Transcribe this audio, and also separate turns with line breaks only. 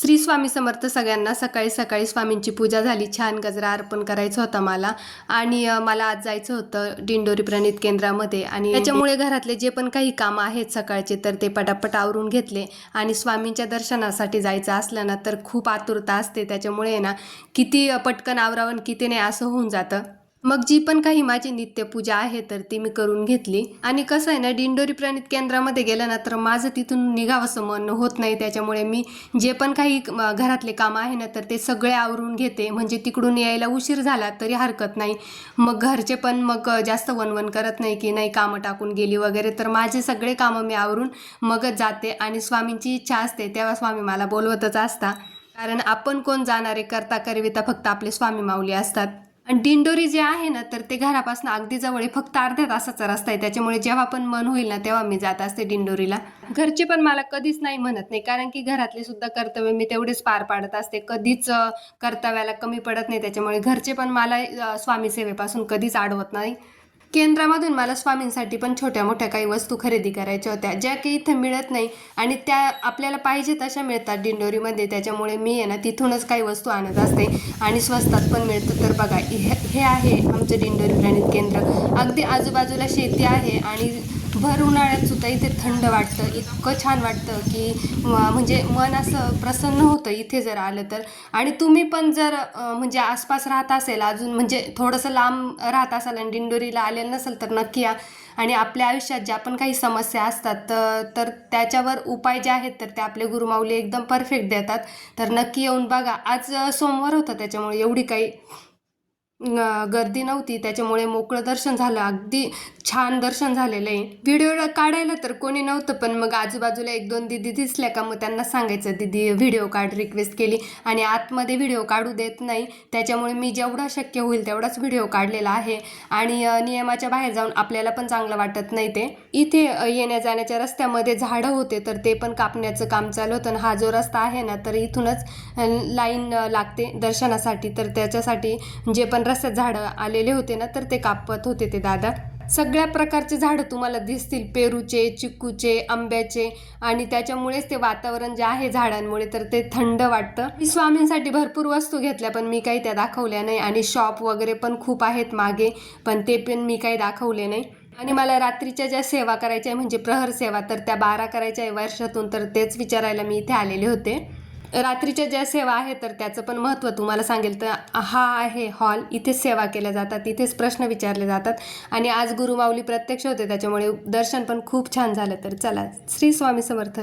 श्री स्वामी समर्थ सगळ्यांना। सकाळी सकाळी स्वामींची पूजा झाली, छान गजरा अर्पण करायचा होता मला आणि मला आज जायचं होतं दिंडोरी प्रणित केंद्रामध्ये आणि त्याच्यामुळे घरातले जे पण काही कामं आहेत सकाळचे तर ते पटापट आवरून घेतले आणि स्वामींच्या दर्शनासाठी जायचं असलं ना तर खूप आतुरता असते, त्याच्यामुळे ना किती पटकन आवरावं किती नाही असं होऊन जातं। मग जी पण काही माझी नित्यपूजा आहे तर ती मी करून घेतली आणि कसं आहे ना दिंडोरी प्रणित केंद्रामध्ये गेलं ना तर माझं तिथून निघावंसं मन होत नाही, त्याच्यामुळे मी जे पण काही घरातले काम आहे ना तर ते सगळे आवरून घेते, म्हणजे तिकडून यायला उशीर झाला तरी हरकत नाही। मग घरचे पण मग जास्त वनवन करत नाही की नाही कामं टाकून गेली वगैरे, तर माझे सगळे कामं मी आवरून मगच जाते आणि स्वामींची इच्छा असते तेव्हा स्वामी मला बोलवतच असतात, कारण आपण कोण जाणारे करता करविता फक्त आपले स्वामी माऊली असतात। आणि दिंडोरी जे आहे ना तर ते घरापासून अगदी जवळ आहे, फक्त अर्ध्या तासाचा रस्ता आहे, त्याच्यामुळे जेव्हा पण मन होईल ना तेव्हा मी जात असते दिंडोरीला। घरचे पण मला कधीच नाही म्हणत नाही, कारण की घरातले सुद्धा कर्तव्य मी तेवढेच पार पाडत असते, कधीच कर्तव्याला कमी पडत नाही, त्याच्यामुळे घरचे पण मला स्वामी सेवेपासून कधीच अडवत नाही। केंद्रामधून मला स्वामींसाठी पण छोट्या मोठ्या काही वस्तू खरेदी करायच्या होत्या, ज्या की इथे मिळत नाही आणि त्या आपल्याला पाहिजे तशा मिळतात दिंडोरीमध्ये, त्याच्यामुळे मी आहे ना तिथूनच काही वस्तू आणत असते आणि स्वस्तात पण मिळतं। तर बघा हे आहे आमचं दिंडोरी प्रणित केंद्र, अगदी आजूबाजूला शेती आहे आणि भर उन्हाळ्यात सुद्धा इथे थंड वाटतं, इतकं छान वाटतं की म्हणजे मन असं प्रसन्न होतं इथे जर आलं तर। आणि तुम्ही पण जर म्हणजे आसपास राहत असेल, अजून म्हणजे थोडंसं लांब राहत असाल आणि दिंडोरीला आलेलं नसेल तर नक्की या आणि आपल्या आयुष्यात ज्या पण काही समस्या असतात तर त्याच्यावर उपाय जे आहेत तर ते आपले गुरुमाऊली एकदम परफेक्ट देतात, तर नक्की येऊन बघा। आज सोमवार होता त्याच्यामुळे एवढी काही गर्दी नव्हती, त्याच्यामुळे मोकळं दर्शन झालं, अगदी छान दर्शन झालेलं आहे। व्हिडिओ काढायला तर कोणी नव्हतं, पण मग आजूबाजूला एक दोन दीदी दिसल्या का मग त्यांना सांगायचं दीदी व्हिडिओ काढ, रिक्वेस्ट केली आणि आतमध्ये व्हिडिओ काढू देत नाही, त्याच्यामुळे मी जेवढा शक्य होईल तेवढाच व्हिडिओ काढलेला आहे आणि नियमाच्या बाहेर जाऊन आपल्याला पण चांगलं वाटत नाही ते। इथे येण्या जाण्याच्या रस्त्यामध्ये झाडं होते तर ते पण कापण्याचं काम चालू होतं, हा जो रस्ता आहे ना तर इथूनच लाईन लागते दर्शनासाठी, तर त्याच्यासाठी जे पण रस्त्यात झाडं आलेले होते ना तर ते कापत होते ते दादा। सगळ्या प्रकारचे झाडं तुम्हाला दिसतील, पेरूचे, चिक्कूचे, आंब्याचे, आणि त्याच्यामुळेच ते वातावरण जे आहे झाडांमुळे तर ते थंड वाटतं। मी स्वामींसाठी भरपूर वस्तू घेतल्या पण मी काही त्या दाखवल्या नाही आणि शॉप वगैरे पण खूप आहेत मागे, पण ते पण मी काही दाखवले नाही। आणि मला रात्रीच्या ज्या सेवा करायच्या म्हणजे प्रहर सेवा तर त्या 12 करायच्या आहे वर्षातून, तर तेच विचारायला मी इथे आलेले होते। रात्रीच्या ज्या सेवा आहे तर त्याचं पण महत्त्व तुम्हाला सांगेल, तर हा आहे हॉल, इथेच सेवा केल्या जातात, इथेच प्रश्न विचारले जातात आणि आज गुरुमाऊली प्रत्यक्ष होते त्याच्यामुळे दर्शन पण खूप छान झालं। तर चला, श्री स्वामी समर्थ।